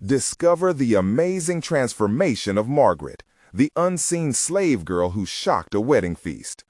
Discover the amazing transformation of Margaret, the unseen slave girl who shocked a wedding feast.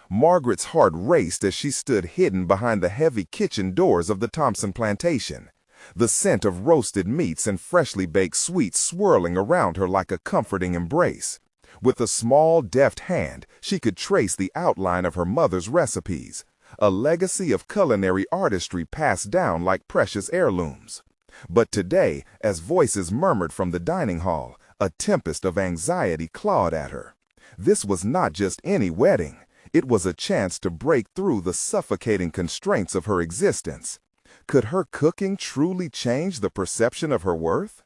Margaret's heart raced as she stood hidden behind the heavy kitchen doors of the Thompson plantation, the scent of roasted meats and freshly baked sweets swirling around her like a comforting embrace. With a small, deft hand, she could trace the outline of her mother's recipes, a legacy of culinary artistry passed down like precious heirlooms. But today, as voices murmured from the dining hall, a tempest of anxiety clawed at her. This was not just any wedding. It was a chance to break through the suffocating constraints of her existence. Could her cooking truly change the perception of her worth?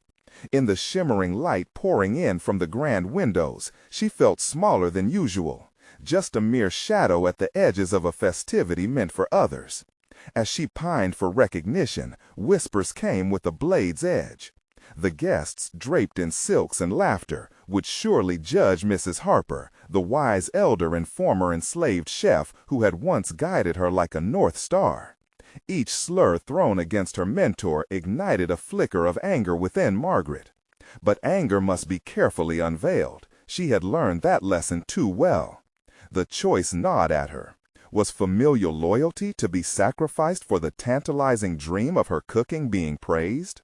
In the shimmering light pouring in from the grand windows, she felt smaller than usual, just a mere shadow at the edges of a festivity meant for others. As she pined for recognition, whispers came with a blade's edge. The guests, draped in silks and laughter, would surely judge Mrs. Harper, the wise elder and former enslaved chef who had once guided her like a North Star. Each slur thrown against her mentor ignited a flicker of anger within Margaret. But anger must be carefully unveiled. She had learned that lesson too well. The choice gnawed at her. Was familial loyalty to be sacrificed for the tantalizing dream of her cooking being praised?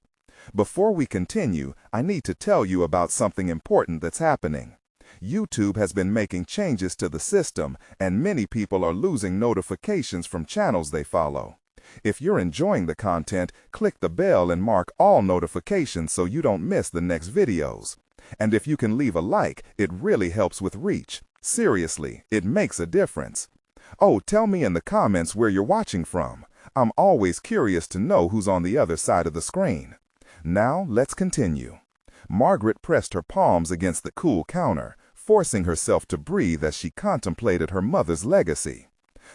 Before we continue, I need to tell you about something important that's happening. YouTube has been making changes to the system, and many people are losing notifications from channels they follow. If you're enjoying the content, click the bell and mark all notifications so you don't miss the next videos. And if you can leave a like, it really helps with reach. Seriously, it makes a difference. Oh, tell me in the comments where you're watching from. I'm always curious to know who's on the other side of the screen. Now, let's continue. Margaret pressed her palms against the cool counter, forcing herself to breathe as she contemplated her mother's legacy.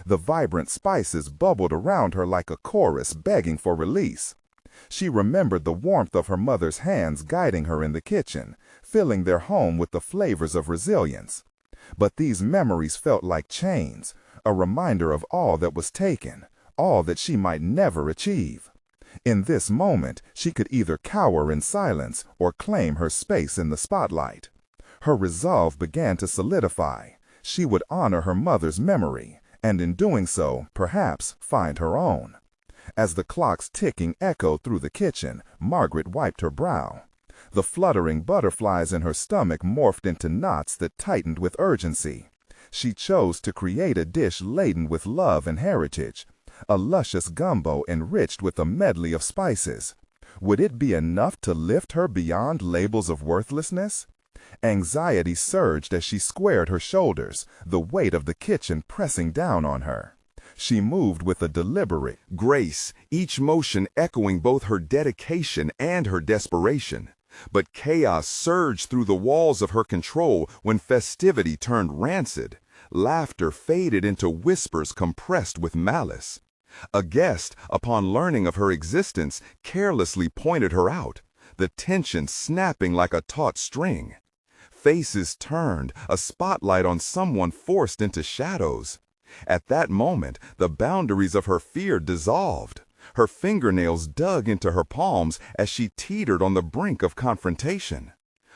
The vibrant spices bubbled around her like a chorus begging for release. She remembered the warmth of her mother's hands guiding her in the kitchen, filling their home with the flavors of resilience. But these memories felt like chains, a reminder of all that was taken, all that she might never achieve. In this moment, she could either cower in silence or claim her space in the spotlight. Her resolve began to solidify. She would honor her mother's memory, and in doing so, perhaps find her own. As the clock's ticking echoed through the kitchen, Margaret wiped her brow. The fluttering butterflies in her stomach morphed into knots that tightened with urgency. She chose to create a dish laden with love and heritage, a luscious gumbo enriched with a medley of spices. Would it be enough to lift her beyond labels of worthlessness? Anxiety surged as she squared her shoulders, the weight of the kitchen pressing down on her. She moved with a deliberate grace, each motion echoing both her dedication and her desperation. But chaos surged through the walls of her control when festivity turned rancid. Laughter faded into whispers compressed with malice. A guest, upon learning of her existence, carelessly pointed her out, the tension snapping like a taut string. Faces turned, a spotlight on someone forced into shadows. At that moment, the boundaries of her fear dissolved. Her fingernails dug into her palms as she teetered on the brink of confrontation.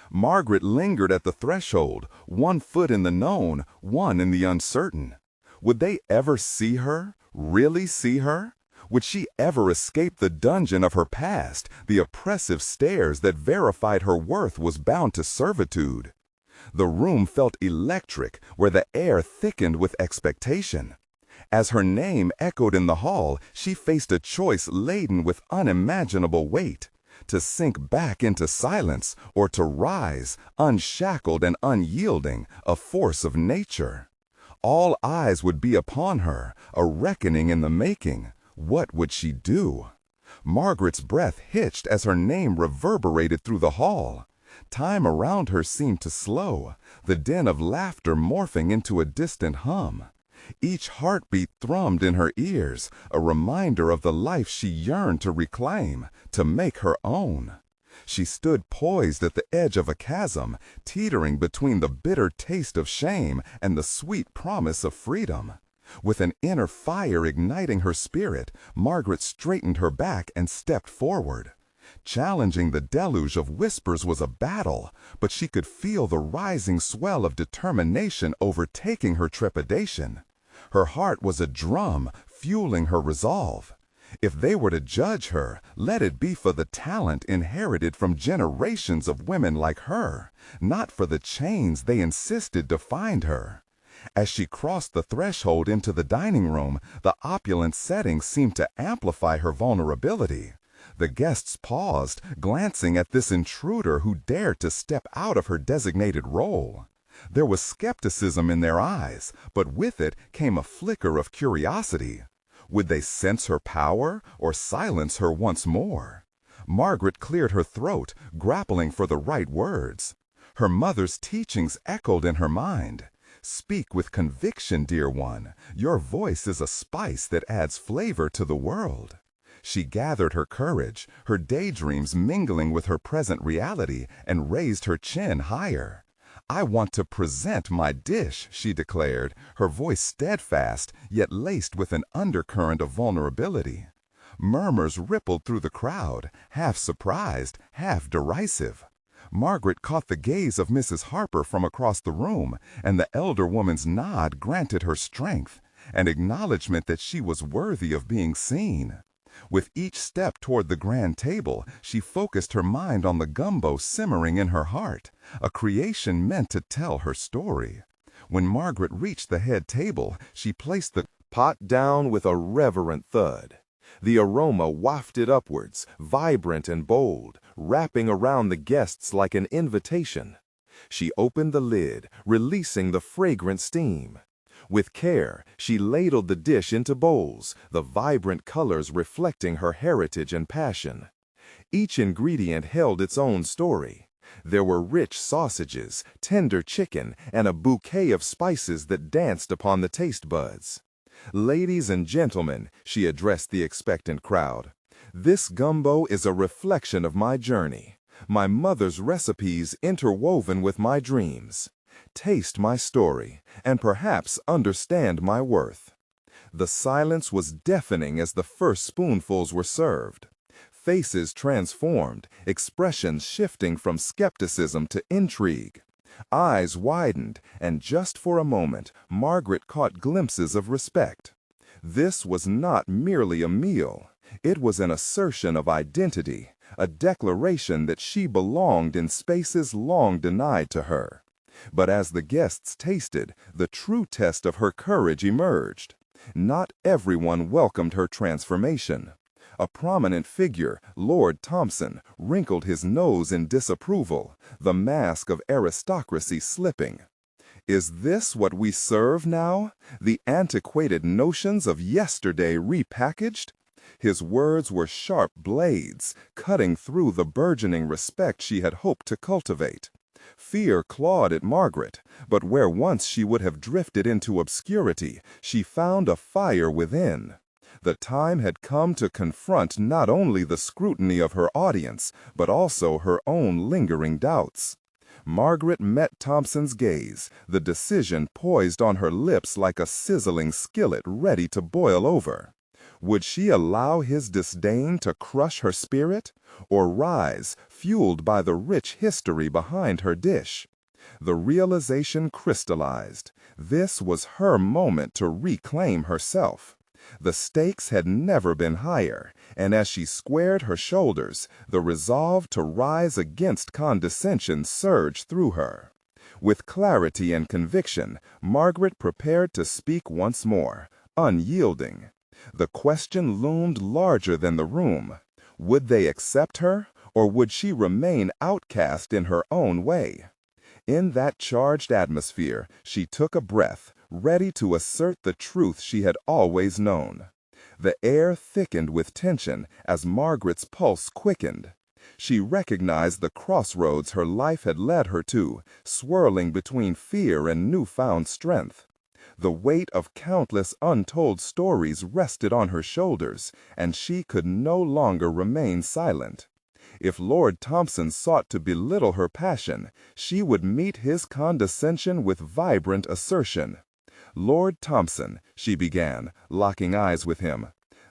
Margaret lingered at the threshold, one foot in the known, one in the uncertain. Would they ever see her, really see her? Would she ever escape the dungeon of her past, the oppressive stares that verified her worth was bound to servitude? The room felt electric, where the air thickened with expectation. As her name echoed in the hall, she faced a choice laden with unimaginable weight: to sink back into silence or to rise, unshackled and unyielding, a force of nature. All eyes would be upon her, a reckoning in the making. What would she do? Margaret's breath hitched as her name reverberated through the hall. Time around her seemed to slow, the din of laughter morphing into a distant hum. Each heartbeat thrummed in her ears, a reminder of the life she yearned to reclaim, to make her own. She stood poised at the edge of a chasm, teetering between the bitter taste of shame and the sweet promise of freedom. With an inner fire igniting her spirit, Margaret straightened her back and stepped forward. Challenging the deluge of whispers was a battle, but she could feel the rising swell of determination overtaking her trepidation. Her heart was a drum, fueling her resolve. If they were to judge her, let it be for the talent inherited from generations of women like her, not for the chains they insisted defined her. As she crossed the threshold into the dining room, the opulent setting seemed to amplify her vulnerability. The guests paused, glancing at this intruder who dared to step out of her designated role. There was skepticism in their eyes, but with it came a flicker of curiosity. Would they sense her power or silence her once more? Margaret cleared her throat, grappling for the right words. Her mother's teachings echoed in her mind. Speak with conviction, dear one. Your voice is a spice that adds flavor to the world. She gathered her courage, her daydreams mingling with her present reality, and raised her chin higher. I want to present my dish, she declared, her voice steadfast, yet laced with an undercurrent of vulnerability. Murmurs rippled through the crowd, half surprised, half derisive. Margaret caught the gaze of Mrs. Harper from across the room, and the elder woman's nod granted her strength, an acknowledgment that she was worthy of being seen. With each step toward the grand table, she focused her mind on the gumbo simmering in her heart, a creation meant to tell her story. When Margaret reached the head table, she placed the Pot down with a reverent thud. The aroma wafted upwards, vibrant and bold, wrapping around the guests like an invitation. She opened the lid, releasing the fragrant steam. With care, she ladled the dish into bowls, the vibrant colors reflecting her heritage and passion. Each ingredient held its own story. There were rich sausages, tender chicken, and a bouquet of spices that danced upon the taste buds. Ladies and gentlemen, she addressed the expectant crowd, this gumbo is a reflection of my journey, my mother's recipes interwoven with my dreams. Taste my story, and perhaps understand my worth. The silence was deafening as the first spoonfuls were served. Faces transformed, expressions shifting from skepticism to intrigue. Eyes widened, and just for a moment, Margaret caught glimpses of respect. This was not merely a meal. It was an assertion of identity, a declaration that she belonged in spaces long denied to her. But as the guests tasted, the true test of her courage emerged. Not everyone welcomed her transformation. A prominent figure, Lord Thompson, wrinkled his nose in disapproval, the mask of aristocracy slipping. Is this what we serve now? The antiquated notions of yesterday repackaged? His words were sharp blades, cutting through the burgeoning respect she had hoped to cultivate. Fear clawed at Margaret, but where once she would have drifted into obscurity, she found a fire within. The time had come to confront not only the scrutiny of her audience, but also her own lingering doubts. Margaret met Thompson's gaze, the decision poised on her lips like a sizzling skillet ready to boil over. Would she allow his disdain to crush her spirit, or rise, fueled by the rich history behind her dish? The realization crystallized. This was her moment to reclaim herself. The stakes had never been higher, and as she squared her shoulders, the resolve to rise against condescension surged through her. With clarity and conviction, Margaret prepared to speak once more, unyielding. The question loomed larger than the room. Would they accept her, or would she remain outcast in her own way? In that charged atmosphere, she took a breath, ready to assert the truth she had always known. The air thickened with tension as Margaret's pulse quickened. She recognized the crossroads her life had led her to, swirling between fear and newfound strength. The weight of countless untold stories rested on her shoulders, and she could no longer remain silent. If Lord Thompson sought to belittle her passion, she would meet his condescension with vibrant assertion. "Lord Thompson," she began, locking eyes with him,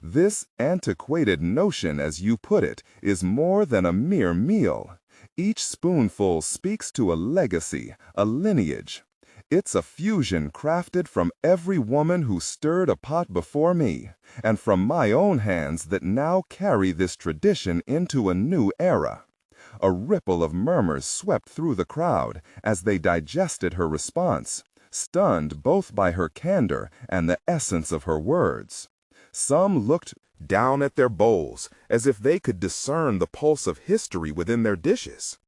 This antiquated notion, as you put it, is more than a mere meal. Each spoonful speaks to a legacy, a lineage. It's a fusion crafted from every woman who stirred a pot before me, and from my own hands that now carry this tradition into a new era. A ripple of murmurs swept through the crowd as they digested her response, stunned both by her candor and the essence of her words. Some looked down at their bowls as if they could discern the pulse of history within their dishes.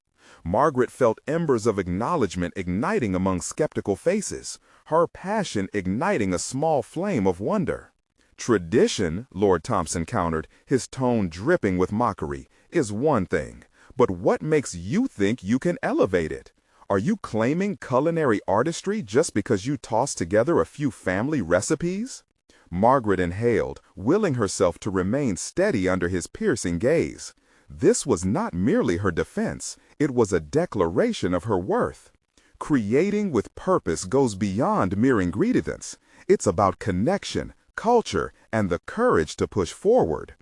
Margaret felt embers of acknowledgement igniting among skeptical faces, her passion igniting a small flame of wonder. Tradition, Lord Thompson countered, his tone dripping with mockery, is one thing, but what makes you think you can elevate it? Are you claiming culinary artistry just because you toss together a few family recipes? Margaret inhaled, willing herself to remain steady under his piercing gaze. This was not merely her defense, it was a declaration of her worth. Creating with purpose goes beyond mere ingredients. It's about connection, culture, and the courage to push forward.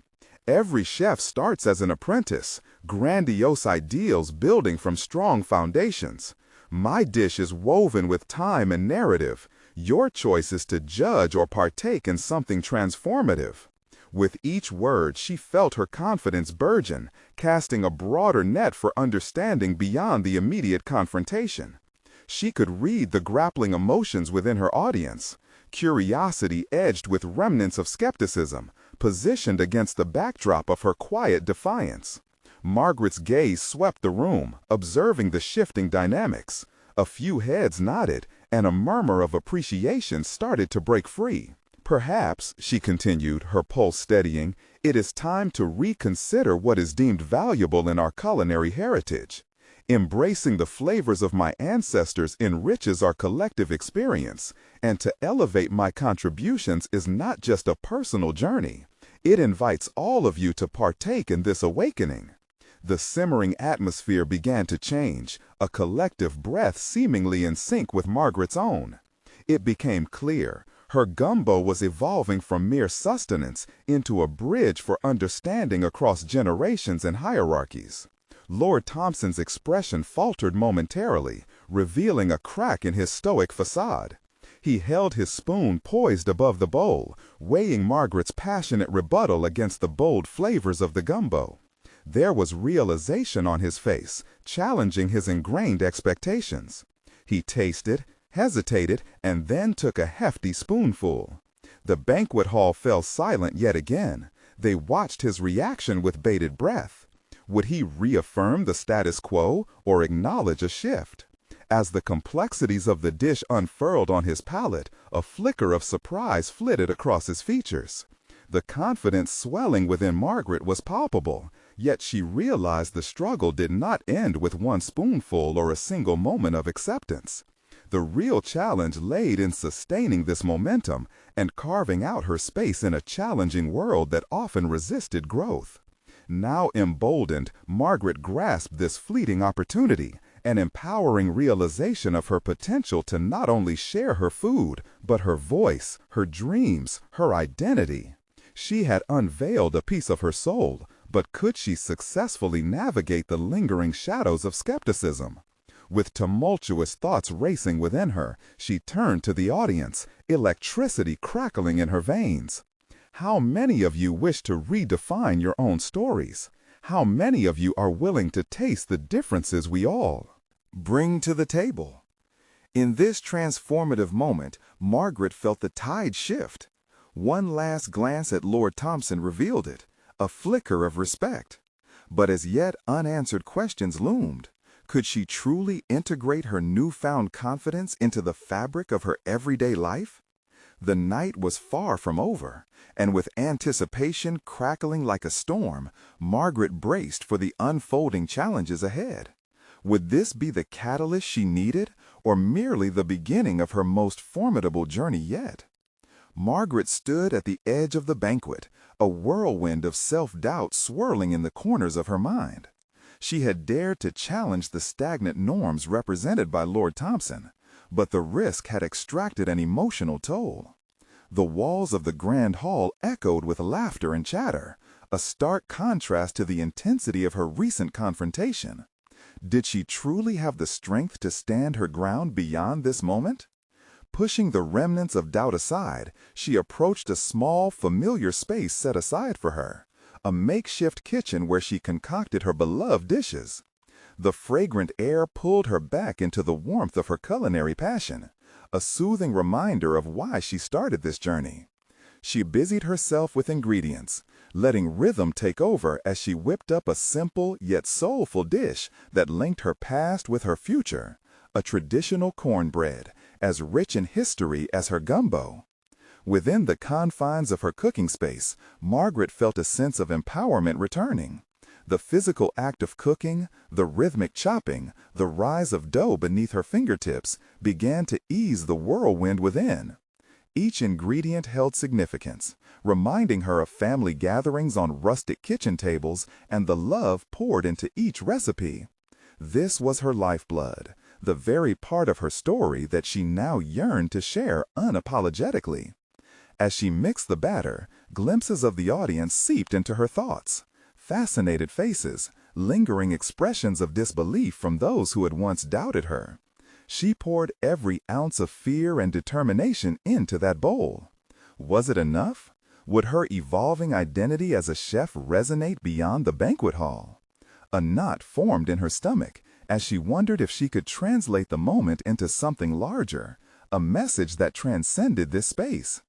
Every chef starts as an apprentice, grandiose ideals building from strong foundations. My dish is woven with time and narrative. Your choice is to judge or partake in something transformative. With each word, she felt her confidence burgeon, casting a broader net for understanding beyond the immediate confrontation. She could read the grappling emotions within her audience, curiosity edged with remnants of skepticism, positioned against the backdrop of her quiet defiance. Margaret's gaze swept the room, observing the shifting dynamics. A few heads nodded, and a murmur of appreciation started to break free. Perhaps, she continued, her pulse steadying, it is time to reconsider what is deemed valuable in our culinary heritage. Embracing the flavors of my ancestors enriches our collective experience, and to elevate my contributions is not just a personal journey. It invites all of you to partake in this awakening. The simmering atmosphere began to change, a collective breath seemingly in sync with Margaret's own. It became clear. Her gumbo was evolving from mere sustenance into a bridge for understanding across generations and hierarchies. Lord Thompson's expression faltered momentarily, revealing a crack in his stoic facade. He held his spoon poised above the bowl, weighing Margaret's passionate rebuttal against the bold flavors of the gumbo. There was realization on his face, challenging his ingrained expectations. He tasted, hesitated, and then took a hefty spoonful. The banquet hall fell silent yet again. They watched his reaction with bated breath. Would he reaffirm the status quo or acknowledge a shift? As the complexities of the dish unfurled on his palate, a flicker of surprise flitted across his features. The confidence swelling within Margaret was palpable, yet she realized the struggle did not end with one spoonful or a single moment of acceptance. The real challenge laid in sustaining this momentum and carving out her space in a challenging world that often resisted growth. Now emboldened, Margaret grasped this fleeting opportunity, an empowering realization of her potential to not only share her food, but her voice, her dreams, her identity. She had unveiled a piece of her soul, but could she successfully navigate the lingering shadows of skepticism? With tumultuous thoughts racing within her, she turned to the audience, electricity crackling in her veins. How many of you wish to redefine your own stories? How many of you are willing to taste the differences we all bring to the table? In this transformative moment, Margaret felt the tide shift. One last glance at Lord Thompson revealed it, a flicker of respect. But as yet unanswered questions loomed. Could she truly integrate her newfound confidence into the fabric of her everyday life? The night was far from over, and with anticipation crackling like a storm, Margaret braced for the unfolding challenges ahead. Would this be the catalyst she needed, or merely the beginning of her most formidable journey yet? Margaret stood at the edge of the banquet, a whirlwind of self-doubt swirling in the corners of her mind. She had dared to challenge the stagnant norms represented by Lord Thompson, but the risk had extracted an emotional toll. The walls of the grand hall echoed with laughter and chatter, a stark contrast to the intensity of her recent confrontation. Did she truly have the strength to stand her ground beyond this moment? Pushing the remnants of doubt aside, she approached a small, familiar space set aside for her, a makeshift kitchen where she concocted her beloved dishes. The fragrant air pulled her back into the warmth of her culinary passion, a soothing reminder of why she started this journey. She busied herself with ingredients, letting rhythm take over as she whipped up a simple yet soulful dish that linked her past with her future, a traditional cornbread, as rich in history as her gumbo. Within the confines of her cooking space, Margaret felt a sense of empowerment returning. The physical act of cooking, the rhythmic chopping, the rise of dough beneath her fingertips began to ease the whirlwind within. Each ingredient held significance, reminding her of family gatherings on rustic kitchen tables and the love poured into each recipe. This was her lifeblood, the very part of her story that she now yearned to share unapologetically. As she mixed the batter, glimpses of the audience seeped into her thoughts. Fascinated faces, lingering expressions of disbelief from those who had once doubted her. She poured every ounce of fear and determination into that bowl. Was it enough? Would her evolving identity as a chef resonate beyond the banquet hall? A knot formed in her stomach as she wondered if she could translate the moment into something larger, a message that transcended this space.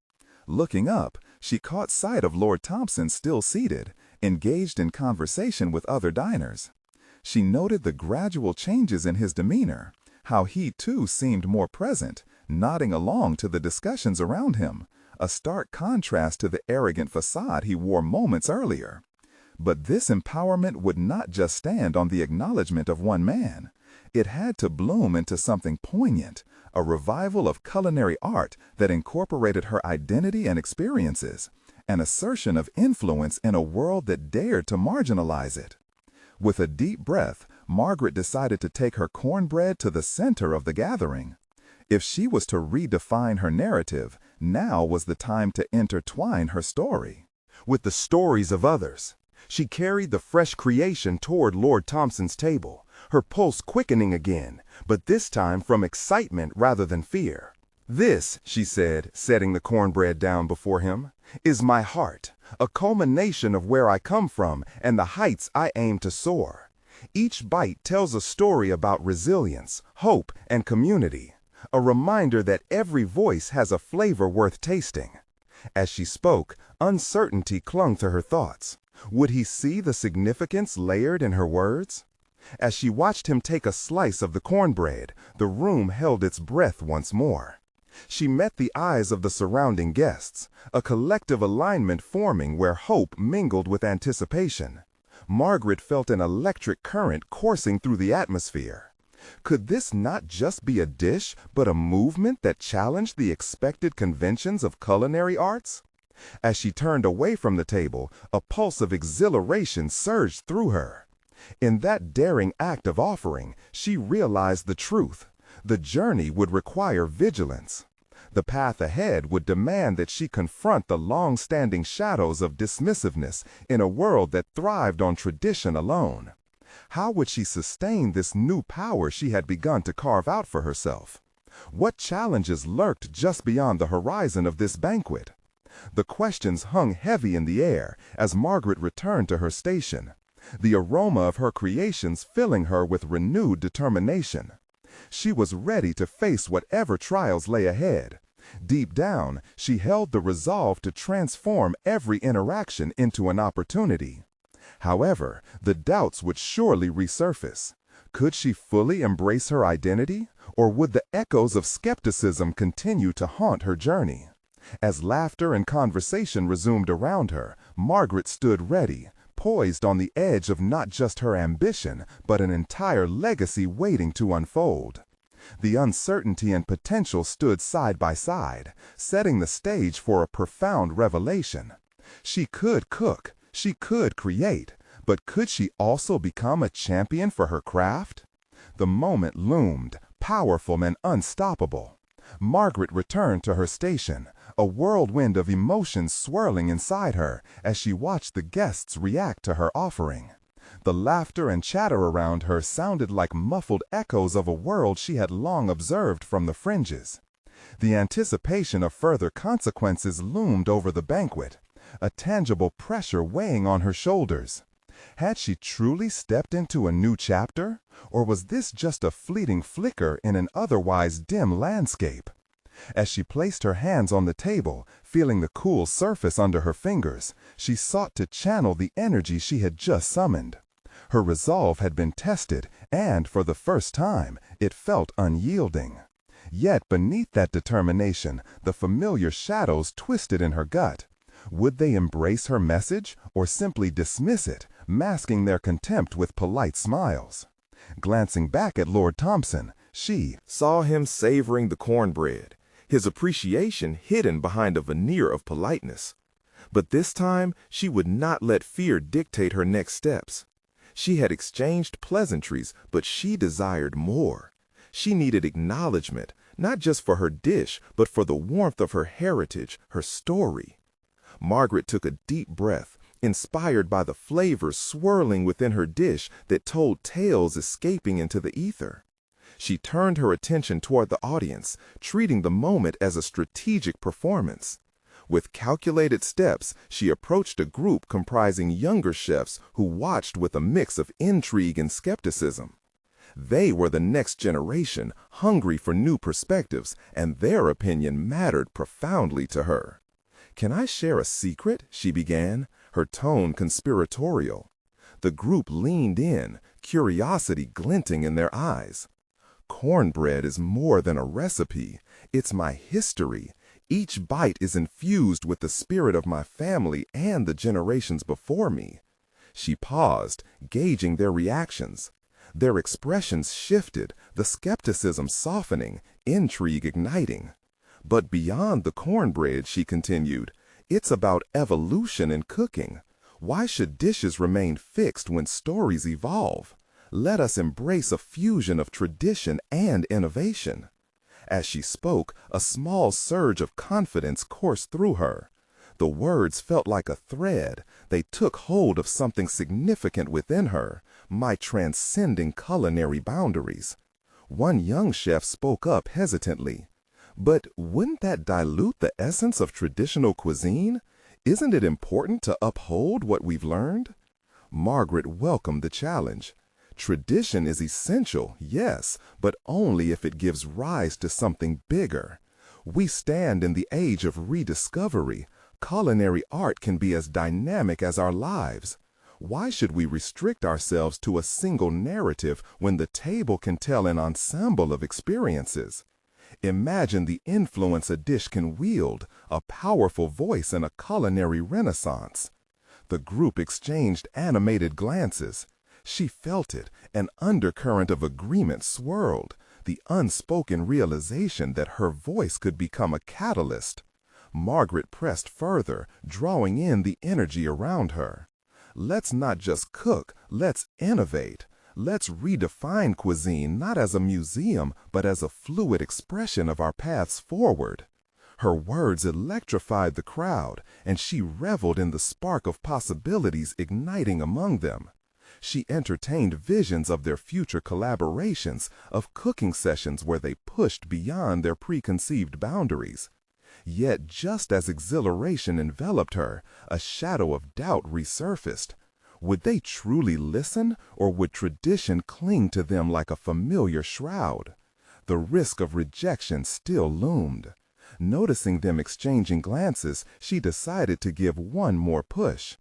Looking up, she caught sight of Lord Thompson still seated, engaged in conversation with other diners. She noted the gradual changes in his demeanor, how he too seemed more present, nodding along to the discussions around him, a stark contrast to the arrogant facade he wore moments earlier. But this empowerment would not just stand on the acknowledgement of one man. It had to bloom into something poignant, a revival of culinary art that incorporated her identity and experiences, an assertion of influence in a world that dared to marginalize it. With a deep breath, Margaret decided to take her cornbread to the center of the gathering. If she was to redefine her narrative, now was the time to intertwine her story with the stories of others. She carried the fresh creation toward Lord Thompson's table, her pulse quickening again, but this time from excitement rather than fear. "This," she said, setting the cornbread down before him, "is my heart, a culmination of where I come from and the heights I aim to soar. Each bite tells a story about resilience, hope, and community, a reminder that every voice has a flavor worth tasting." As she spoke, uncertainty clung to her thoughts. Would he see the significance layered in her words? As she watched him take a slice of the cornbread, the room held its breath once more. She met the eyes of the surrounding guests, a collective alignment forming where hope mingled with anticipation. Margaret felt an electric current coursing through the atmosphere. Could this not just be a dish, but a movement that challenged the expected conventions of culinary arts? As she turned away from the table, a pulse of exhilaration surged through her. In that daring act of offering, she realized the truth. The journey would require vigilance. The path ahead would demand that she confront the long-standing shadows of dismissiveness in a world that thrived on tradition alone. How would she sustain this new power she had begun to carve out for herself? What challenges lurked just beyond the horizon of this banquet? The questions hung heavy in the air as Margaret returned to her station, the aroma of her creations filling her with renewed determination. She was ready to face whatever trials lay ahead. Deep down, she held the resolve to transform every interaction into an opportunity. However, the doubts would surely resurface. Could she fully embrace her identity, or would the echoes of skepticism continue to haunt her journey? As laughter and conversation resumed around her, Margaret stood ready, poised on the edge of not just her ambition, but an entire legacy waiting to unfold. The uncertainty and potential stood side by side, setting the stage for a profound revelation. She could cook, she could create, but could she also become a champion for her craft? The moment loomed, powerful and unstoppable. Margaret returned to her station, a whirlwind of emotions swirling inside her as she watched the guests react to her offering. The laughter and chatter around her sounded like muffled echoes of a world she had long observed from the fringes. The anticipation of further consequences loomed over the banquet, a tangible pressure weighing on her shoulders. Had she truly stepped into a new chapter, or was this just a fleeting flicker in an otherwise dim landscape? As she placed her hands on the table, feeling the cool surface under her fingers, she sought to channel the energy she had just summoned. Her resolve had been tested, and for the first time, it felt unyielding. Yet beneath that determination, the familiar shadows twisted in her gut. Would they embrace her message, or simply dismiss it, masking their contempt with polite smiles? Glancing back at Lord Thompson, she saw him savoring the cornbread, his appreciation hidden behind a veneer of politeness. But this time, she would not let fear dictate her next steps. She had exchanged pleasantries, but she desired more. She needed acknowledgement, not just for her dish, but for the warmth of her heritage, her story. Margaret took a deep breath, inspired by the flavors swirling within her dish that told tales escaping into the ether. She turned her attention toward the audience, treating the moment as a strategic performance. With calculated steps, she approached a group comprising younger chefs who watched with a mix of intrigue and skepticism. They were the next generation, hungry for new perspectives, and their opinion mattered profoundly to her. "Can I share a secret?" she began, her tone conspiratorial. The group leaned in, curiosity glinting in their eyes. "Cornbread is more than a recipe. It's my history. Each bite is infused with the spirit of my family and the generations before me." She paused, gauging their reactions. Their expressions shifted, the skepticism softening, intrigue igniting. "But beyond the cornbread," she continued, "it's about evolution in cooking. Why should dishes remain fixed when stories evolve? Let us embrace a fusion of tradition and innovation." As she spoke, a small surge of confidence coursed through her. The words felt like a thread. They took hold of something significant within her, my transcending culinary boundaries. One young chef spoke up hesitantly. "But wouldn't that dilute the essence of traditional cuisine? Isn't it important to uphold what we've learned?" Margaret welcomed the challenge. Tradition is essential, yes, but only if it gives rise to something bigger. We stand in the age of rediscovery. Culinary art can be as dynamic as our lives. Why should we restrict ourselves to a single narrative when the table can tell an ensemble of experiences? Imagine the influence a dish can wield, a powerful voice in a culinary renaissance. The group exchanged animated glances. She felt it, an undercurrent of agreement swirled, the unspoken realization that her voice could become a catalyst. Margaret pressed further, drawing in the energy around her. "Let's not just cook, let's innovate. Let's redefine cuisine not as a museum, but as a fluid expression of our paths forward." Her words electrified the crowd, and she reveled in the spark of possibilities igniting among them. She entertained visions of their future collaborations, of cooking sessions where they pushed beyond their preconceived boundaries. Yet just as exhilaration enveloped her, a shadow of doubt resurfaced. Would they truly listen, or would tradition cling to them like a familiar shroud? The risk of rejection still loomed. Noticing them exchanging glances, she decided to give one more push.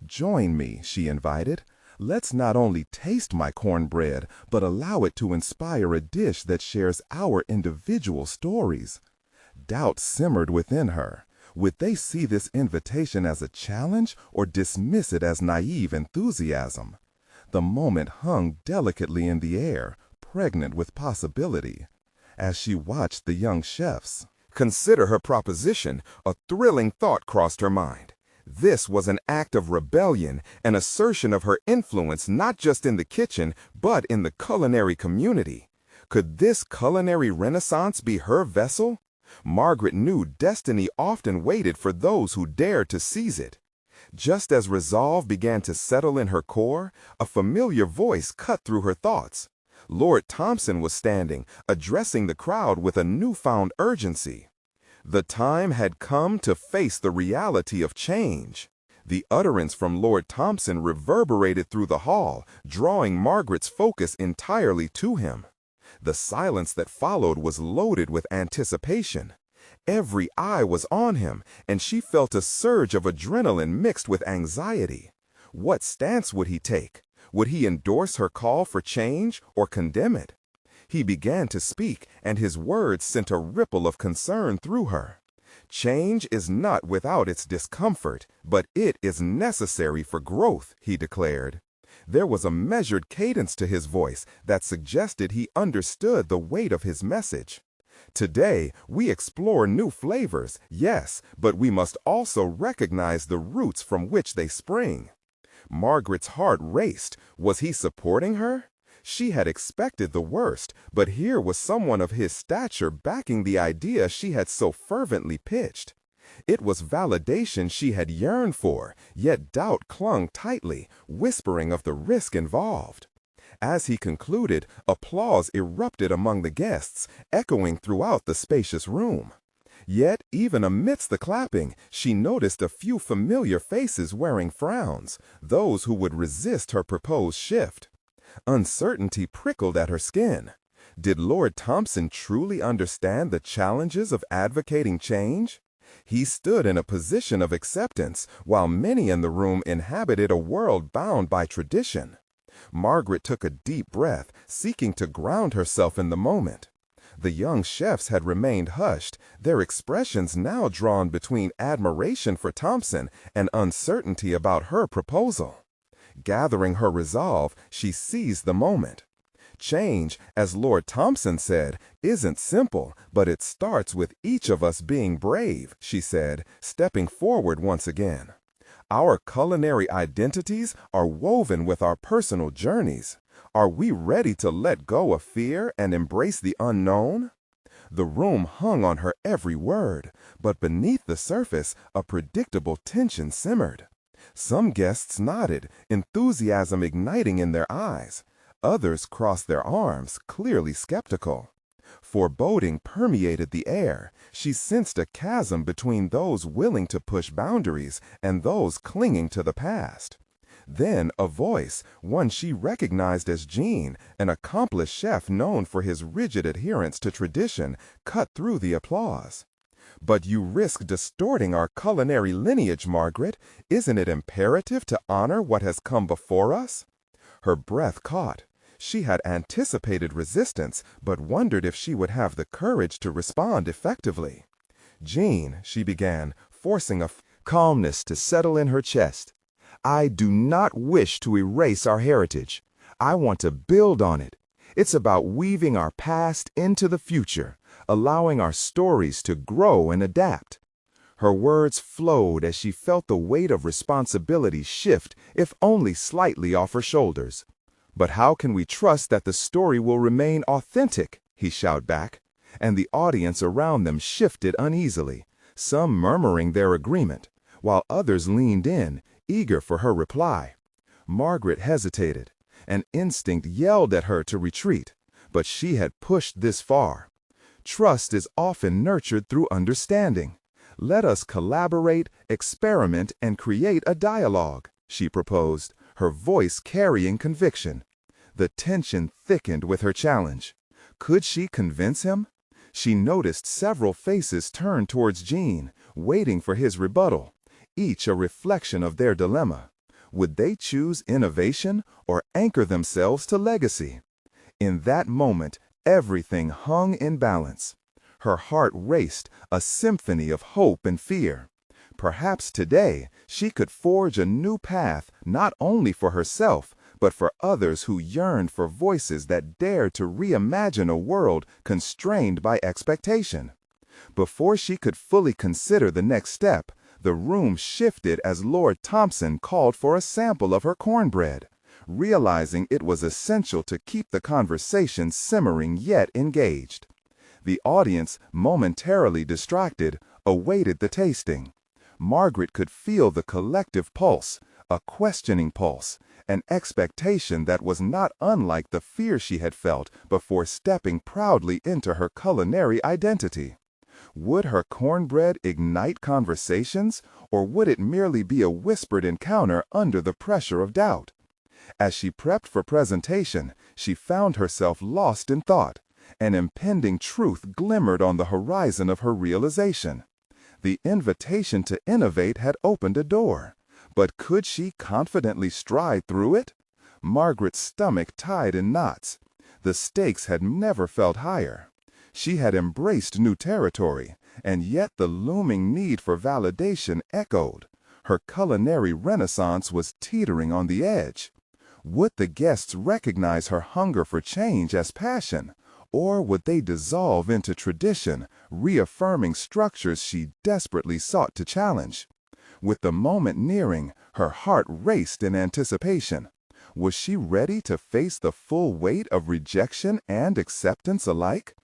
"Join me," she invited. "Let's not only taste my cornbread, but allow it to inspire a dish that shares our individual stories." Doubt simmered within her. Would they see this invitation as a challenge or dismiss it as naive enthusiasm? The moment hung delicately in the air, pregnant with possibility. As she watched the young chefs consider her proposition, a thrilling thought crossed her mind. This was an act of rebellion, an assertion of her influence not just in the kitchen, but in the culinary community. Could this culinary renaissance be her vessel? Margaret knew destiny often waited for those who dared to seize it. Just as resolve began to settle in her core, a familiar voice cut through her thoughts. Lord Thompson was standing, addressing the crowd with a newfound urgency. The time had come to face the reality of change. The utterance from Lord Thompson reverberated through the hall, drawing Margaret's focus entirely to him. The silence that followed was loaded with anticipation. Every eye was on him, and she felt a surge of adrenaline mixed with anxiety. What stance would he take? Would he endorse her call for change or condemn it? He began to speak, and his words sent a ripple of concern through her. Change is not without its discomfort, but it is necessary for growth, he declared. There was a measured cadence to his voice that suggested he understood the weight of his message. Today, we explore new flavors, yes, but we must also recognize the roots from which they spring. Margaret's heart raced. Was he supporting her? She had expected the worst, but here was someone of his stature backing the idea she had so fervently pitched. It was validation she had yearned for, yet doubt clung tightly, whispering of the risk involved. As he concluded, applause erupted among the guests, echoing throughout the spacious room. Yet, even amidst the clapping, she noticed a few familiar faces wearing frowns, those who would resist her proposed shift. Uncertainty prickled at her skin. Did Lord Thompson truly understand the challenges of advocating change? He stood in a position of acceptance, while many in the room inhabited a world bound by tradition. Margaret took a deep breath, seeking to ground herself in the moment. The young chefs had remained hushed, their expressions now drawn between admiration for Thompson and uncertainty about her proposal. Gathering her resolve, she seized the moment. Change, as Lord Thompson said, isn't simple, but it starts with each of us being brave, she said, stepping forward once again. Our culinary identities are woven with our personal journeys. Are we ready to let go of fear and embrace the unknown? The room hung on her every word, but beneath the surface, a predictable tension simmered. Some guests nodded, enthusiasm igniting in their eyes. Others crossed their arms, clearly skeptical. Foreboding permeated the air. She sensed a chasm between those willing to push boundaries and those clinging to the past. Then a voice, one she recognized as Jean, an accomplished chef known for his rigid adherence to tradition, cut through the applause. "But you risk distorting our culinary lineage, Margaret. Isn't it imperative to honor what has come before us?" Her breath caught. She had anticipated resistance, but wondered if she would have the courage to respond effectively. "Jean," she began, forcing a calmness to settle in her chest, "I do not wish to erase our heritage. I want to build on it. It's about weaving our past into the future, allowing our stories to grow and adapt." Her words flowed as she felt the weight of responsibility shift, if only slightly, off her shoulders. "But how can we trust that the story will remain authentic?" he shouted back, and the audience around them shifted uneasily, some murmuring their agreement, while others leaned in, eager for her reply. Margaret hesitated. An instinct yelled at her to retreat, but she had pushed this far. Trust is often nurtured through understanding. "Let us collaborate, experiment, and create a dialogue," she proposed, her voice carrying conviction. The tension thickened with her challenge. Could she convince him? She noticed several faces turn towards Jean, waiting for his rebuttal, each a reflection of their dilemma. Would they choose innovation or anchor themselves to legacy? In that moment, everything hung in balance. Her heart raced, a symphony of hope and fear. Perhaps today she could forge a new path not only for herself, but for others who yearned for voices that dared to reimagine a world constrained by expectation. Before she could fully consider the next step, the room shifted as Lord Thompson called for a sample of her cornbread. realizing it was essential to keep the conversation simmering yet engaged. The audience, momentarily distracted, awaited the tasting. Margaret could feel the collective pulse, a questioning pulse, an expectation that was not unlike the fear she had felt before stepping proudly into her culinary identity. Would her cornbread ignite conversations, or would it merely be a whispered encounter under the pressure of doubt? As she prepped for presentation, she found herself lost in thought. An impending truth glimmered on the horizon of her realization. The invitation to innovate had opened a door. But could she confidently stride through it? Margaret's stomach tied in knots. The stakes had never felt higher. She had embraced new territory, and yet the looming need for validation echoed. Her culinary renaissance was teetering on the edge. Would the guests recognize her hunger for change as passion, or would they dissolve into tradition, reaffirming structures she desperately sought to challenge? With the moment nearing, her heart raced in anticipation. Was she ready to face the full weight of rejection and acceptance alike?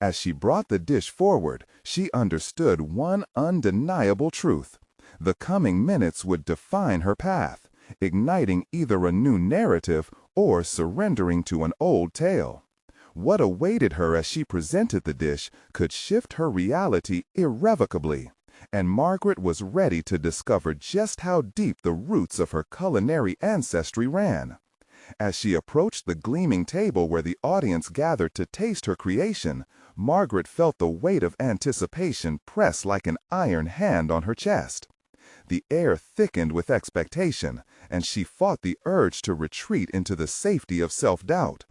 As she brought the dish forward, she understood one undeniable truth. The coming minutes would define her path, igniting either a new narrative or surrendering to an old tale. What awaited her as she presented the dish could shift her reality irrevocably, and Margaret was ready to discover just how deep the roots of her culinary ancestry ran. As she approached the gleaming table where the audience gathered to taste her creation, Margaret felt the weight of anticipation press like an iron hand on her chest. The air thickened with expectation, and she fought the urge to retreat into the safety of self-doubt.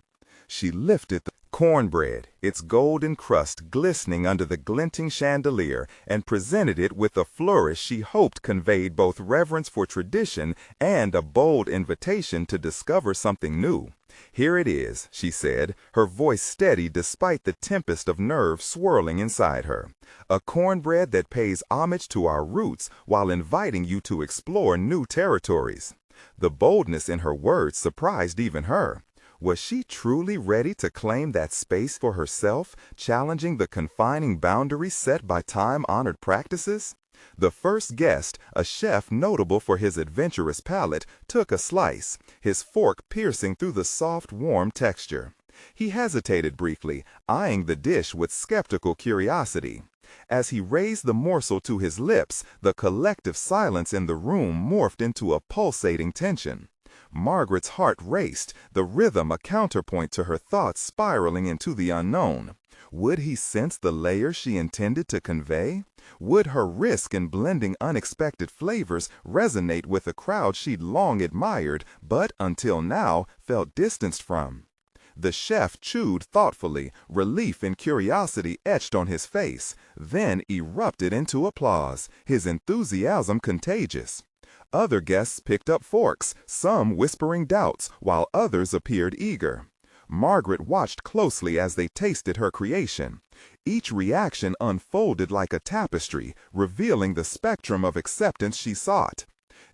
She lifted the cornbread, its golden crust glistening under the glinting chandelier, and presented it with a flourish she hoped conveyed both reverence for tradition and a bold invitation to discover something new. "Here it is," she said, her voice steady despite the tempest of nerves swirling inside her. "A cornbread that pays homage to our roots while inviting you to explore new territories." The boldness in her words surprised even her. Was she truly ready to claim that space for herself, challenging the confining boundaries set by time-honored practices? The first guest, a chef notable for his adventurous palate, took a slice, his fork piercing through the soft, warm texture. He hesitated briefly, eyeing the dish with skeptical curiosity. As he raised the morsel to his lips, the collective silence in the room morphed into a pulsating tension. Margaret's heart raced, the rhythm a counterpoint to her thoughts spiraling into the unknown. Would he sense the layers she intended to convey? Would her risk in blending unexpected flavors resonate with a crowd she'd long admired, but until now felt distanced from? The chef chewed thoughtfully, relief and curiosity etched on his face, then erupted into applause, his enthusiasm contagious. Other guests picked up forks, some whispering doubts, while others appeared eager. Margaret watched closely as they tasted her creation. Each reaction unfolded like a tapestry, revealing the spectrum of acceptance she sought.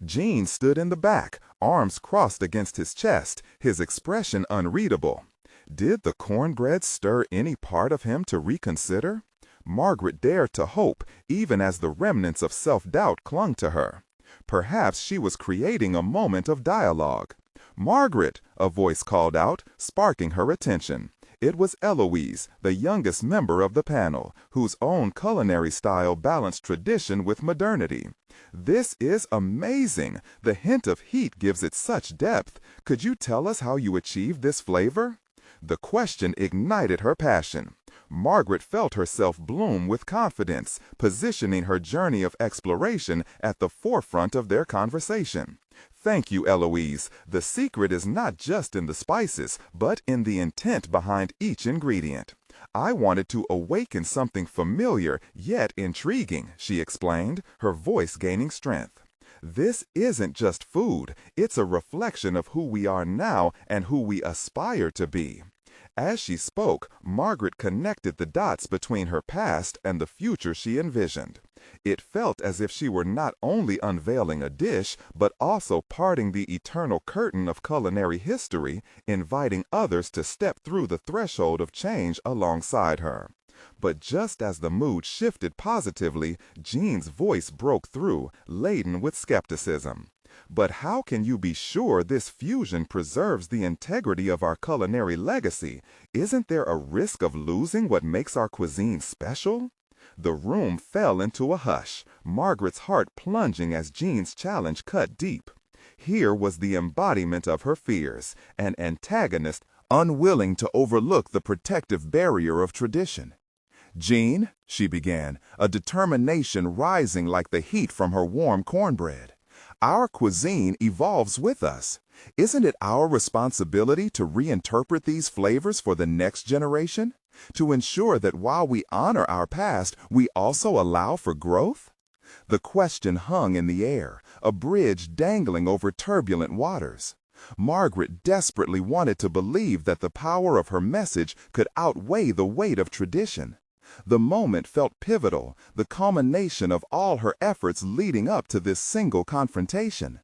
Jean stood in the back, arms crossed against his chest, his expression unreadable. Did the cornbread stir any part of him to reconsider? Margaret dared to hope, even as the remnants of self-doubt clung to her. Perhaps she was creating a moment of dialogue. "Margaret!" a voice called out, sparking her attention. It was Eloise, the youngest member of the panel, whose own culinary style balanced tradition with modernity. "This is amazing! The hint of heat gives it such depth. Could you tell us how you achieved this flavor?" The question ignited her passion. Margaret felt herself bloom with confidence, positioning her journey of exploration at the forefront of their conversation. "Thank you, Eloise. The secret is not just in the spices, but in the intent behind each ingredient. I wanted to awaken something familiar yet intriguing," she explained, her voice gaining strength. "This isn't just food, it's a reflection of who we are now and who we aspire to be." As she spoke, Margaret connected the dots between her past and the future she envisioned. It felt as if she were not only unveiling a dish, but also parting the eternal curtain of culinary history, inviting others to step through the threshold of change alongside her. But just as the mood shifted positively, Jean's voice broke through, laden with skepticism. But how can you be sure this fusion preserves the integrity of our culinary legacy? Isn't there a risk of losing what makes our cuisine special? The room fell into a hush, Margaret's heart plunging as Jean's challenge cut deep. Here was the embodiment of her fears, an antagonist unwilling to overlook the protective barrier of tradition. "Jean," she began, a determination rising like the heat from her warm cornbread, "our cuisine evolves with us. Isn't it our responsibility to reinterpret these flavors for the next generation? To ensure that while we honor our past, we also allow for growth?" The question hung in the air, a bridge dangling over turbulent waters. Margaret desperately wanted to believe that the power of her message could outweigh the weight of tradition. The moment felt pivotal, the culmination of all her efforts leading up to this single confrontation.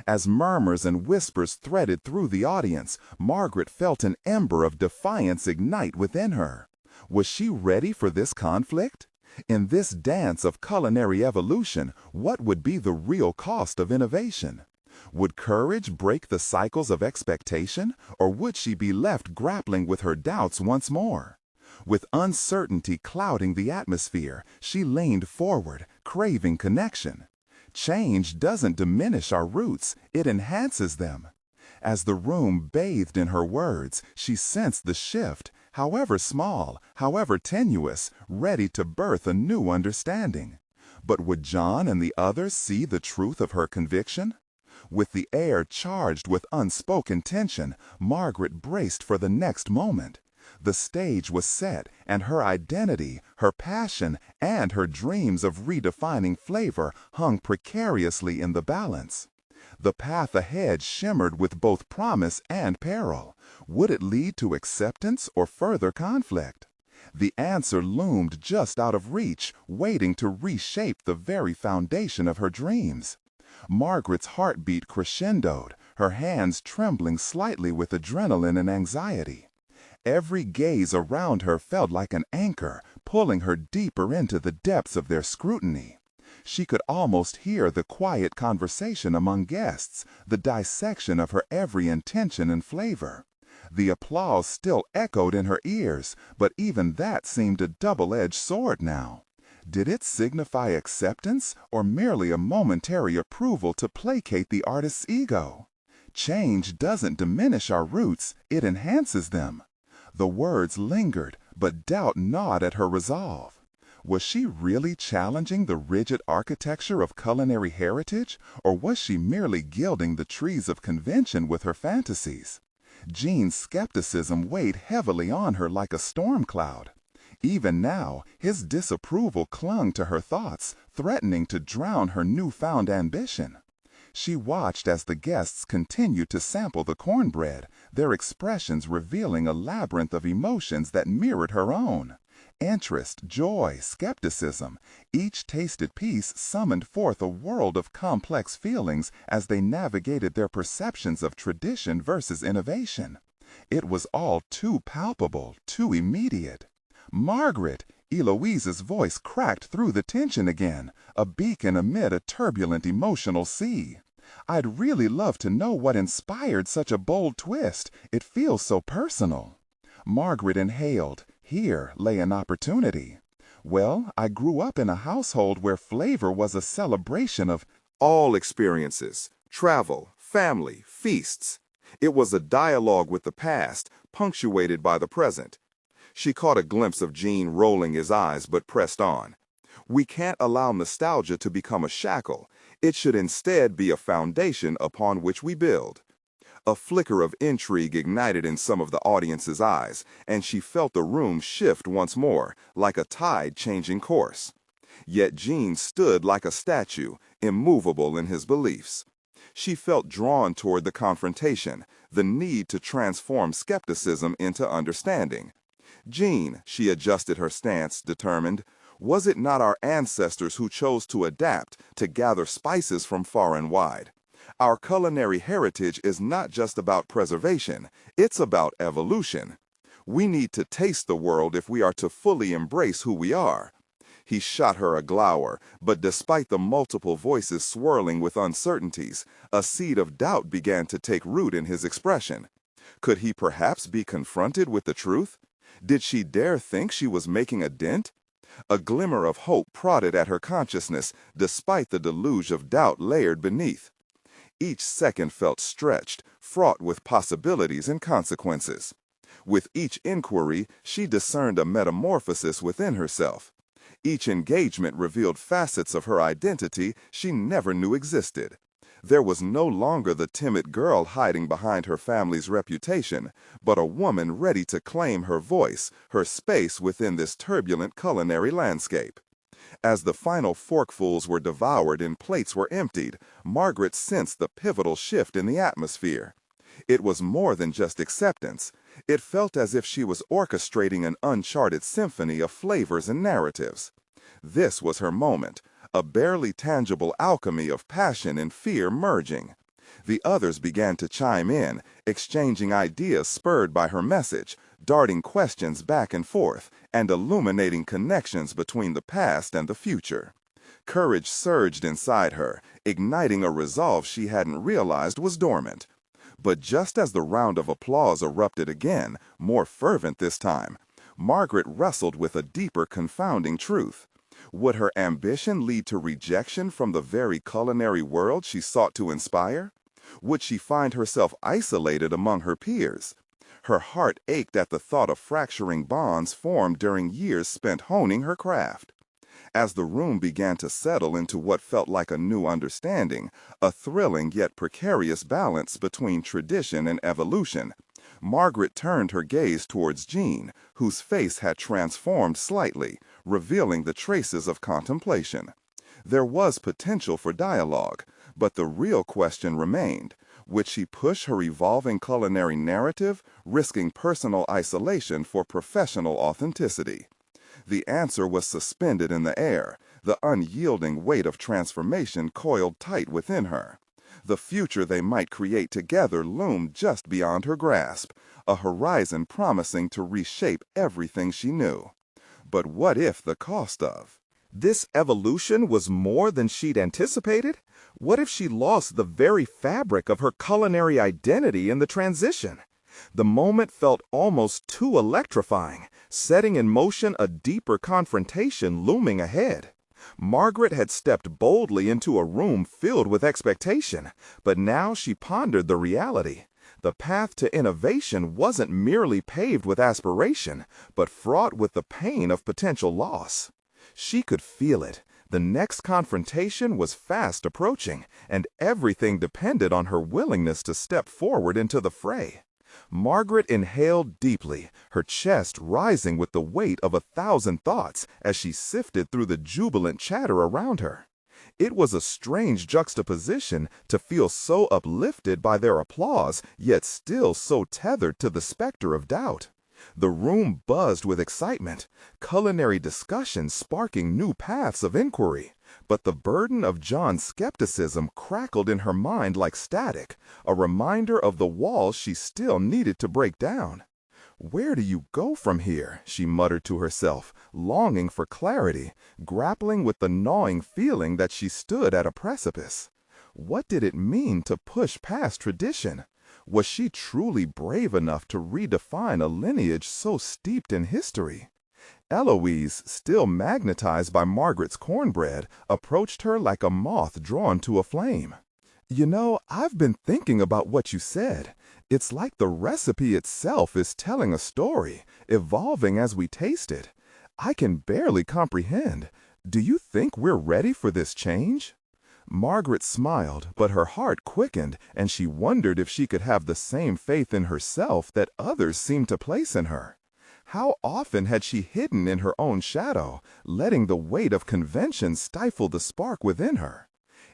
As murmurs and whispers threaded through the audience, Margaret felt an ember of defiance ignite within her. Was she ready for this conflict? In this dance of culinary evolution, what would be the real cost of innovation? Would courage break the cycles of expectation, or would she be left grappling with her doubts once more? With uncertainty clouding the atmosphere, she leaned forward, craving connection. Change doesn't diminish our roots, it enhances them. As the room bathed in her words, she sensed the shift, however small, however tenuous, ready to birth a new understanding. But would John and the others see the truth of her conviction? With the air charged with unspoken tension, Margaret braced for the next moment. The stage was set, and her identity, her passion, and her dreams of redefining flavor hung precariously in the balance. The path ahead shimmered with both promise and peril. Would it lead to acceptance or further conflict? The answer loomed just out of reach, waiting to reshape the very foundation of her dreams. Margaret's heartbeat crescendoed, her hands trembling slightly with adrenaline and anxiety. Every gaze around her felt like an anchor, pulling her deeper into the depths of their scrutiny. She could almost hear the quiet conversation among guests, the dissection of her every intention and flavor. The applause still echoed in her ears, but even that seemed a double-edged sword now. Did it signify acceptance, or merely a momentary approval to placate the artist's ego? Change doesn't diminish our roots, it enhances them. The words lingered, but doubt gnawed at her resolve. Was she really challenging the rigid architecture of culinary heritage, or was she merely gilding the trees of convention with her fantasies? Jean's skepticism weighed heavily on her like a storm cloud. Even now, his disapproval clung to her thoughts, threatening to drown her newfound ambition. She watched as the guests continued to sample the cornbread, their expressions revealing a labyrinth of emotions that mirrored her own. Interest, joy, skepticism, each tasted piece summoned forth a world of complex feelings as they navigated their perceptions of tradition versus innovation. It was all too palpable, too immediate. "Margaret!" Eloise's voice cracked through the tension again, a beacon amid a turbulent emotional sea. "I'd really love to know what inspired such a bold twist. It feels so personal." Margaret inhaled. Here lay an opportunity. "Well, I grew up in a household where flavor was a celebration of all experiences, travel, family, feasts. It was a dialogue with the past, punctuated by the present." She caught a glimpse of Jean rolling his eyes but pressed on. "We can't allow nostalgia to become a shackle. It should instead be a foundation upon which we build." A flicker of intrigue ignited in some of the audience's eyes, and she felt the room shift once more, like a tide changing course. Yet Jean stood like a statue, immovable in his beliefs. She felt drawn toward the confrontation, the need to transform skepticism into understanding. Jean, she adjusted her stance, determined, was it not our ancestors who chose to adapt, to gather spices from far and wide? Our culinary heritage is not just about preservation, it's about evolution. We need to taste the world if we are to fully embrace who we are. He shot her a glower, but despite the multiple voices swirling with uncertainties, a seed of doubt began to take root in his expression. Could he perhaps be confronted with the truth? Did she dare think she was making a dent? A glimmer of hope prodded at her consciousness, despite the deluge of doubt layered beneath. Each second felt stretched, fraught with possibilities and consequences. With each inquiry, she discerned a metamorphosis within herself. Each engagement revealed facets of her identity she never knew existed. There was no longer the timid girl hiding behind her family's reputation, but a woman ready to claim her voice, her space within this turbulent culinary landscape. As the final forkfuls were devoured and plates were emptied, Margaret sensed the pivotal shift in the atmosphere. It was more than just acceptance. It felt as if she was orchestrating an uncharted symphony of flavors and narratives. This was her moment, a barely tangible alchemy of passion and fear merging. The others began to chime in, exchanging ideas spurred by her message, darting questions back and forth, and illuminating connections between the past and the future. Courage surged inside her, igniting a resolve she hadn't realized was dormant. But just as the round of applause erupted again, more fervent this time, Margaret wrestled with a deeper confounding truth. Would her ambition lead to rejection from the very culinary world she sought to inspire? Would she find herself isolated among her peers? Her heart ached at the thought of fracturing bonds formed during years spent honing her craft. As the room began to settle into what felt like a new understanding, a thrilling yet precarious balance between tradition and evolution, Margaret turned her gaze towards Jean, whose face had transformed slightly, revealing the traces of contemplation. There was potential for dialogue, but the real question remained. Would she push her evolving culinary narrative, risking personal isolation for professional authenticity? The answer was suspended in the air, the unyielding weight of transformation coiled tight within her. The future they might create together loomed just beyond her grasp, a horizon promising to reshape everything she knew. But what if the cost of this evolution was more than she'd anticipated? What if she lost the very fabric of her culinary identity in the transition? The moment felt almost too electrifying, setting in motion a deeper confrontation looming ahead. Margaret had stepped boldly into a room filled with expectation, but now she pondered the reality. The path to innovation wasn't merely paved with aspiration, but fraught with the pain of potential loss. She could feel it. The next confrontation was fast approaching, and everything depended on her willingness to step forward into the fray. Margaret inhaled deeply, her chest rising with the weight of 1,000 thoughts as she sifted through the jubilant chatter around her. It was a strange juxtaposition to feel so uplifted by their applause, yet still so tethered to the specter of doubt. The room buzzed with excitement, culinary discussions sparking new paths of inquiry. But the burden of John's skepticism crackled in her mind like static, a reminder of the walls she still needed to break down. "Where do you go from here?" she muttered to herself, longing for clarity, grappling with the gnawing feeling that she stood at a precipice. What did it mean to push past tradition? Was she truly brave enough to redefine a lineage so steeped in history? Eloise, still magnetized by Margaret's cornbread, approached her like a moth drawn to a flame. "You know, I've been thinking about what you said. It's like the recipe itself is telling a story, evolving as we taste it. I can barely comprehend. Do you think we're ready for this change?" Margaret smiled, but her heart quickened, and she wondered if she could have the same faith in herself that others seemed to place in her. How often had she hidden in her own shadow, letting the weight of convention stifle the spark within her?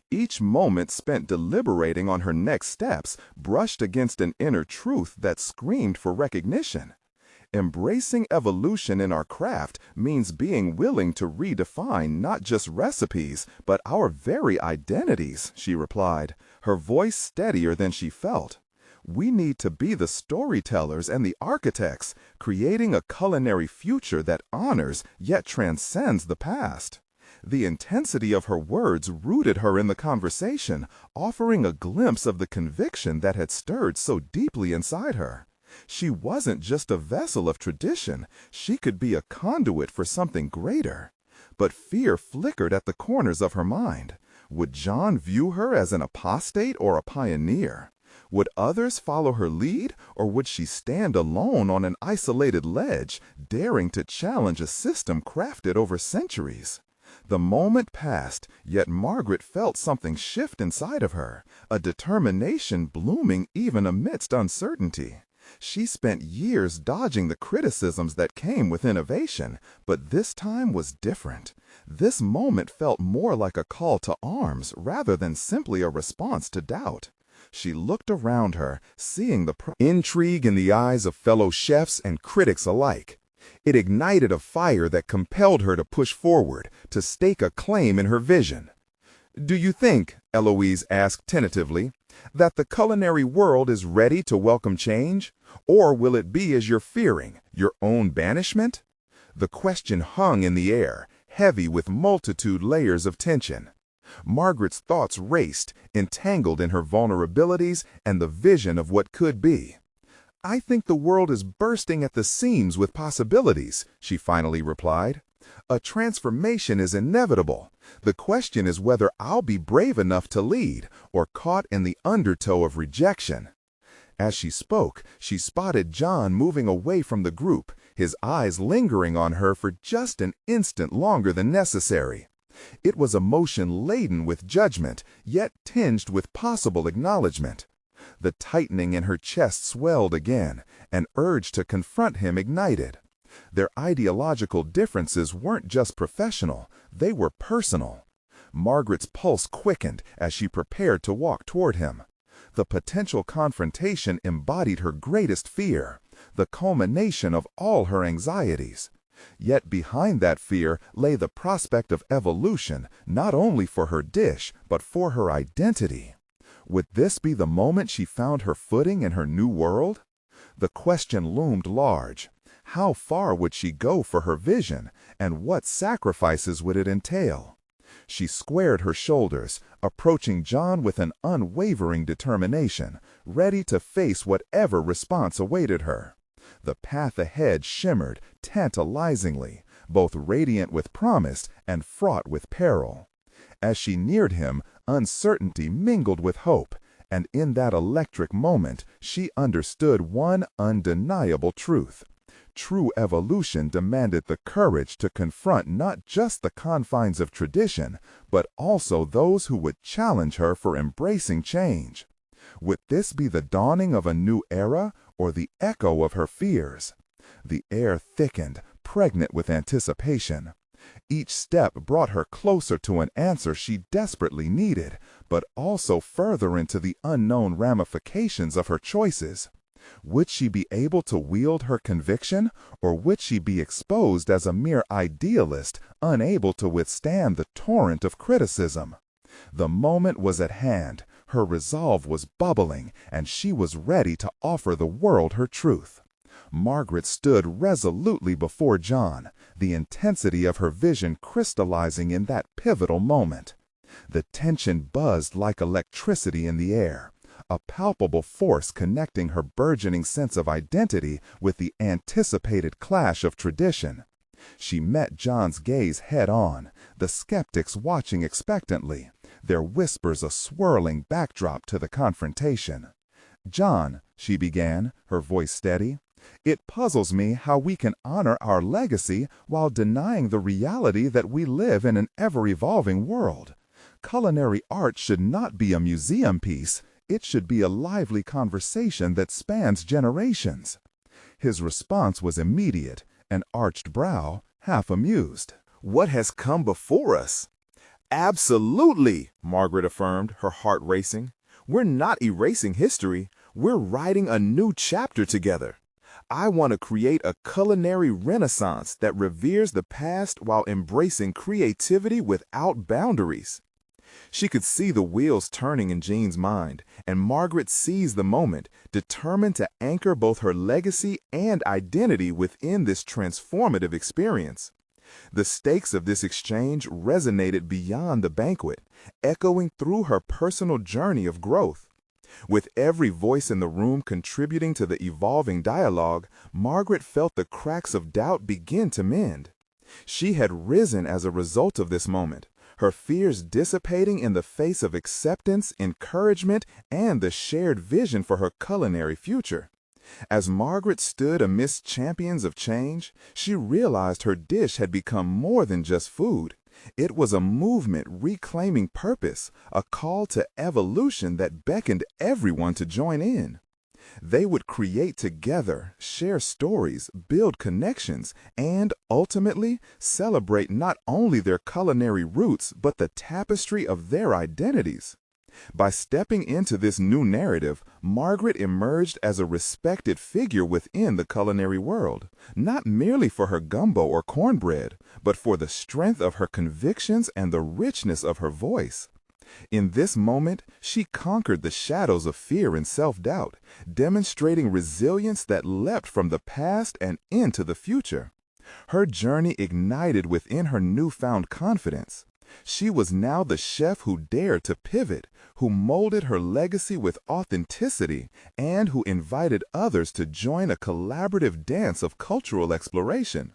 Each moment spent deliberating on her next steps brushed against an inner truth that screamed for recognition. Embracing evolution in our craft means being willing to redefine not just recipes, but our very identities, she replied, her voice steadier than she felt. We need to be the storytellers and the architects, creating a culinary future that honors yet transcends the past. The intensity of her words rooted her in the conversation, offering a glimpse of the conviction that had stirred so deeply inside her. She wasn't just a vessel of tradition, she could be a conduit for something greater. But fear flickered at the corners of her mind. Would John view her as an apostate or a pioneer? Would others follow her lead, or would she stand alone on an isolated ledge, daring to challenge a system crafted over centuries? The moment passed, yet Margaret felt something shift inside of her, a determination blooming even amidst uncertainty. She spent years dodging the criticisms that came with innovation, but this time was different. This moment felt more like a call to arms rather than simply a response to doubt. She looked around her, seeing the intrigue in the eyes of fellow chefs and critics alike. It ignited a fire that compelled her to push forward, to stake a claim in her vision. "Do you think," Eloise asked tentatively, "that the culinary world is ready to welcome change? Or will it be as you're fearing, your own banishment?" The question hung in the air, heavy with multitude layers of tension. Margaret's thoughts raced, entangled in her vulnerabilities and the vision of what could be. "I think the world is bursting at the seams with possibilities," she finally replied. "A transformation is inevitable. The question is whether I'll be brave enough to lead or caught in the undertow of rejection." As she spoke, she spotted John moving away from the group, his eyes lingering on her for just an instant longer than necessary. It was a motion laden with judgment, yet tinged with possible acknowledgement. The tightening in her chest swelled again, an urge to confront him ignited. Their ideological differences weren't just professional, they were personal. Margaret's pulse quickened as she prepared to walk toward him. The potential confrontation embodied her greatest fear, the culmination of all her anxieties. Yet behind that fear lay the prospect of evolution, not only for her dish, but for her identity. Would this be the moment she found her footing in her new world? The question loomed large. How far would she go for her vision, and what sacrifices would it entail? She squared her shoulders, approaching John with an unwavering determination, ready to face whatever response awaited her. The path ahead shimmered tantalizingly, both radiant with promise and fraught with peril. As she neared him, uncertainty mingled with hope, and in that electric moment she understood one undeniable truth. True evolution demanded the courage to confront not just the confines of tradition, but also those who would challenge her for embracing change. Would this be the dawning of a new era, or the echo of her fears? The air thickened, pregnant with anticipation. Each step brought her closer to an answer she desperately needed, but also further into the unknown ramifications of her choices. Would she be able to wield her conviction, or would she be exposed as a mere idealist, unable to withstand the torrent of criticism? The moment was at hand, her resolve was bubbling, and she was ready to offer the world her truth. Margaret stood resolutely before John, the intensity of her vision crystallizing in that pivotal moment. The tension buzzed like electricity in the air, a palpable force connecting her burgeoning sense of identity with the anticipated clash of tradition. She met John's gaze head-on, the skeptics watching expectantly, their whispers a swirling backdrop to the confrontation. "John," she began, her voice steady, "it puzzles me how we can honor our legacy while denying the reality that we live in an ever-evolving world. Culinary art should not be a museum piece. It should be a lively conversation that spans generations." His response was immediate, an arched brow, half amused. "What has come before us? Absolutely, Margaret affirmed, her heart racing. We're not erasing history, we're writing a new chapter together. I want to create a culinary renaissance that reveres the past while embracing creativity without boundaries. She could see the wheels turning in Jean's mind, and Margaret seized the moment, determined to anchor both her legacy and identity within this transformative experience. The stakes of this exchange resonated beyond the banquet, echoing through her personal journey of growth. With every voice in the room contributing to the evolving dialogue, Margaret felt the cracks of doubt begin to mend. She had risen as a result of this moment, her fears dissipating in the face of acceptance, encouragement, and the shared vision for her culinary future. As Margaret stood amidst champions of change, she realized her dish had become more than just food. It was a movement reclaiming purpose, a call to evolution that beckoned everyone to join in. They would create together, share stories, build connections, and ultimately celebrate not only their culinary roots but the tapestry of their identities. By stepping into this new narrative, Margaret emerged as a respected figure within the culinary world, not merely for her gumbo or cornbread, but for the strength of her convictions and the richness of her voice. In this moment, she conquered the shadows of fear and self-doubt, demonstrating resilience that leapt from the past and into the future. Her journey ignited within her newfound confidence. She was now the chef who dared to pivot, who molded her legacy with authenticity, and who invited others to join a collaborative dance of cultural exploration.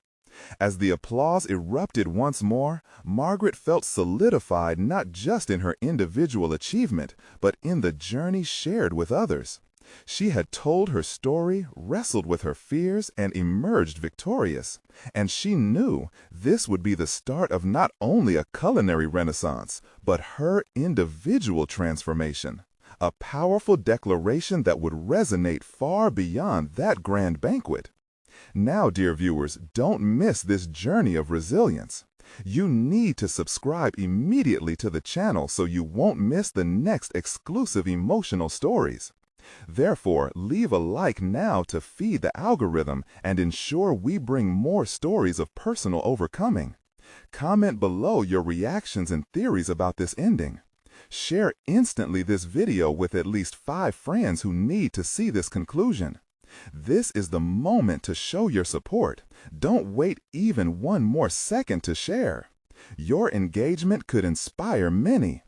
As the applause erupted once more, Margaret felt solidified not just in her individual achievement, but in the journey shared with others. She had told her story, wrestled with her fears, and emerged victorious. And she knew this would be the start of not only a culinary renaissance, but her individual transformation. A powerful declaration that would resonate far beyond that grand banquet. Now, dear viewers, don't miss this journey of resilience. You need to subscribe immediately to the channel so you won't miss the next exclusive emotional stories. Therefore, leave a like now to feed the algorithm and ensure we bring more stories of personal overcoming. Comment below your reactions and theories about this ending. Share instantly this video with at least 5 friends who need to see this conclusion. This is the moment to show your support. Don't wait even one more second to share. Your engagement could inspire many.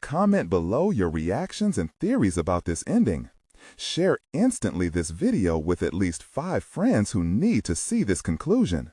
Comment below your reactions and theories about this ending. Share instantly this video with at least 5 friends who need to see this conclusion.